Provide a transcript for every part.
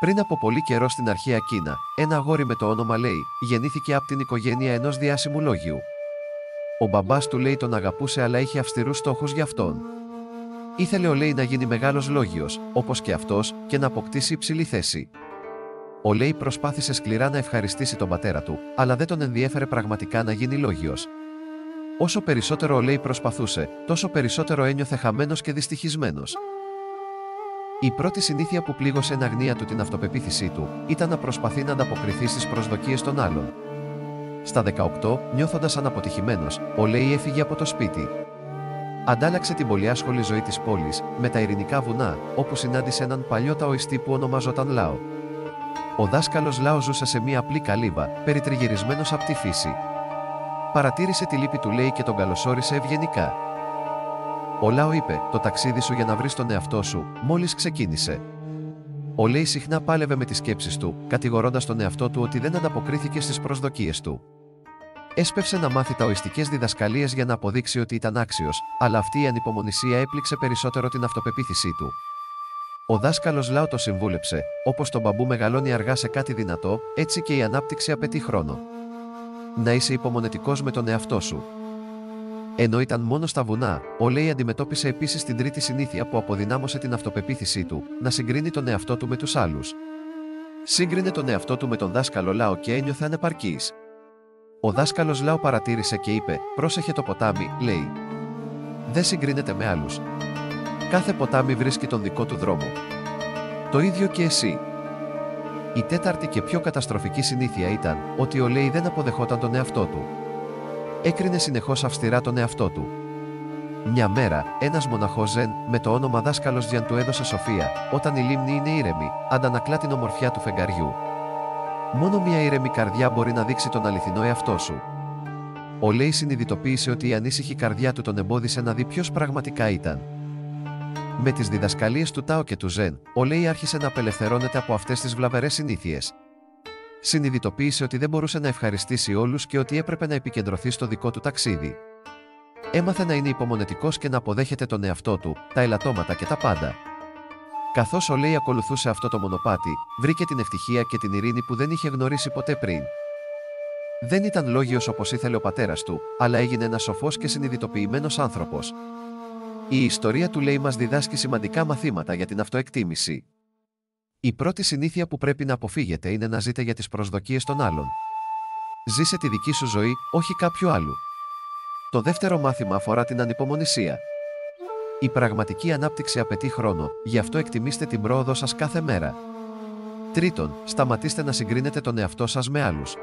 Πριν από πολύ καιρό στην αρχαία Κίνα, ένα αγόρι με το όνομα Λέι γεννήθηκε από την οικογένεια ενός διάσημου λόγιου. Ο μπαμπάς του Λέι τον αγαπούσε, αλλά είχε αυστηρούς στόχους για αυτόν. Ήθελε ο Λέι να γίνει μεγάλος λόγιος, όπως και αυτός, και να αποκτήσει υψηλή θέση. Ο Λέι προσπάθησε σκληρά να ευχαριστήσει τον πατέρα του, αλλά δεν τον ενδιέφερε πραγματικά να γίνει λόγιος. Όσο περισσότερο ο Λέι προσπαθούσε, τόσο περισσότερο ένιωθε χαμένος και δυστυχισμένος. Η πρώτη συνήθεια που πλήγωσε εν αγνία του την αυτοπεποίθησή του ήταν να προσπαθεί να ανταποκριθεί στις προσδοκίες των άλλων. Στα 18, νιώθοντας αναποτυχημένος, ο Λέι έφυγε από το σπίτι. Αντάλλαξε την πολυάσχολη ζωή της πόλης με τα ειρηνικά βουνά, όπου συνάντησε έναν παλιό ταοιστή που ονομαζόταν Λάο. Ο δάσκαλος Λάο ζούσε σε μια απλή καλύβα, περιτριγυρισμένος από τη φύση. Παρατήρησε τη λύπη του Λέι και τον καλωσόρισε ευγενικά. Ο Λάο είπε: «Το ταξίδι σου για να βρεις τον εαυτό σου μόλις ξεκίνησε». Ο Λέι συχνά πάλευε με τις σκέψεις του, κατηγορώντας τον εαυτό του ότι δεν ανταποκρίθηκε στις προσδοκίες του. Έσπευσε να μάθει ταοιστικές διδασκαλίες για να αποδείξει ότι ήταν άξιος, αλλά αυτή η ανυπομονησία έπληξε περισσότερο την αυτοπεποίθησή του. Ο δάσκαλος Λάο το συμβούλεψε: «Όπως το μπαμπού μεγαλώνει αργά σε κάτι δυνατό, έτσι και η ανάπτυξη απαιτεί χρόνο. Να είσαι υπομονετικός με τον εαυτό σου». Ενώ ήταν μόνο στα βουνά, ο Λέι αντιμετώπισε επίσης την τρίτη συνήθεια που αποδυνάμωσε την αυτοπεποίθησή του: να συγκρίνει τον εαυτό του με τους άλλους. Σύγκρινε τον εαυτό του με τον δάσκαλο Λάο και ένιωθε ανεπαρκής. Ο δάσκαλος Λάο παρατήρησε και είπε: «Πρόσεχε το ποτάμι, Λέι. Δεν συγκρίνεται με άλλους. Κάθε ποτάμι βρίσκει τον δικό του δρόμο. Το ίδιο και εσύ». Η τέταρτη και πιο καταστροφική συνήθεια ήταν ότι ο Λέι δεν αποδεχόταν τον εαυτό του. Έκρινε συνεχώς αυστηρά τον εαυτό του. Μια μέρα, ένας μοναχός Ζεν με το όνομα δάσκαλος Τζιαν του έδωσε σοφία: «Όταν η λίμνη είναι ήρεμη, αντανακλά την ομορφιά του φεγγαριού. Μόνο μια ήρεμη καρδιά μπορεί να δείξει τον αληθινό εαυτό σου». Ο Λέι συνειδητοποίησε ότι η ανήσυχη καρδιά του τον εμπόδισε να δει ποιος πραγματικά ήταν. Με τις διδασκαλίες του Τάο και του Ζεν, ο Λέι άρχισε να απελευθερώνεται από αυτές τις βλαβερές συνήθειες. Συνειδητοποίησε ότι δεν μπορούσε να ευχαριστήσει όλους και ότι έπρεπε να επικεντρωθεί στο δικό του ταξίδι. Έμαθε να είναι υπομονετικός και να αποδέχεται τον εαυτό του, τα ελαττώματα και τα πάντα. Καθώς ο Λέι ακολουθούσε αυτό το μονοπάτι, βρήκε την ευτυχία και την ειρήνη που δεν είχε γνωρίσει ποτέ πριν. Δεν ήταν λόγιος όπως ήθελε ο πατέρας του, αλλά έγινε ένας σοφός και συνειδητοποιημένος άνθρωπος. Η ιστορία του Λέι μας διδάσκει σημαντικά μαθήματα για την αυτοεκτίμηση. Η πρώτη συνήθεια που πρέπει να αποφύγετε είναι να ζείτε για τις προσδοκίες των άλλων. Ζήσε τη δική σου ζωή, όχι κάποιου άλλου. Το δεύτερο μάθημα αφορά την ανυπομονησία. Η πραγματική ανάπτυξη απαιτεί χρόνο, γι' αυτό εκτιμήστε την πρόοδο σας κάθε μέρα. Τρίτον, σταματήστε να συγκρίνετε τον εαυτό σας με άλλους.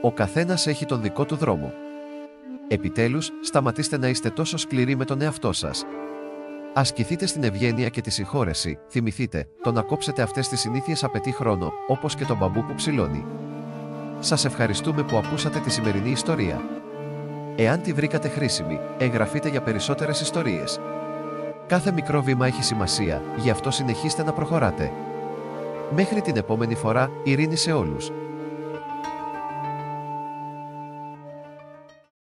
Ο καθένας έχει τον δικό του δρόμο. Επιτέλους, σταματήστε να είστε τόσο σκληροί με τον εαυτό σας. Ασκηθείτε στην ευγένεια και τη συγχώρεση. Θυμηθείτε, το να κόψετε αυτές τις συνήθειες απαιτεί χρόνο, όπως και τον μπαμπού που ψηλώνει. Σας ευχαριστούμε που ακούσατε τη σημερινή ιστορία. Εάν τη βρήκατε χρήσιμη, εγγραφείτε για περισσότερες ιστορίες. Κάθε μικρό βήμα έχει σημασία, γι' αυτό συνεχίστε να προχωράτε. Μέχρι την επόμενη φορά, ειρήνη σε όλους.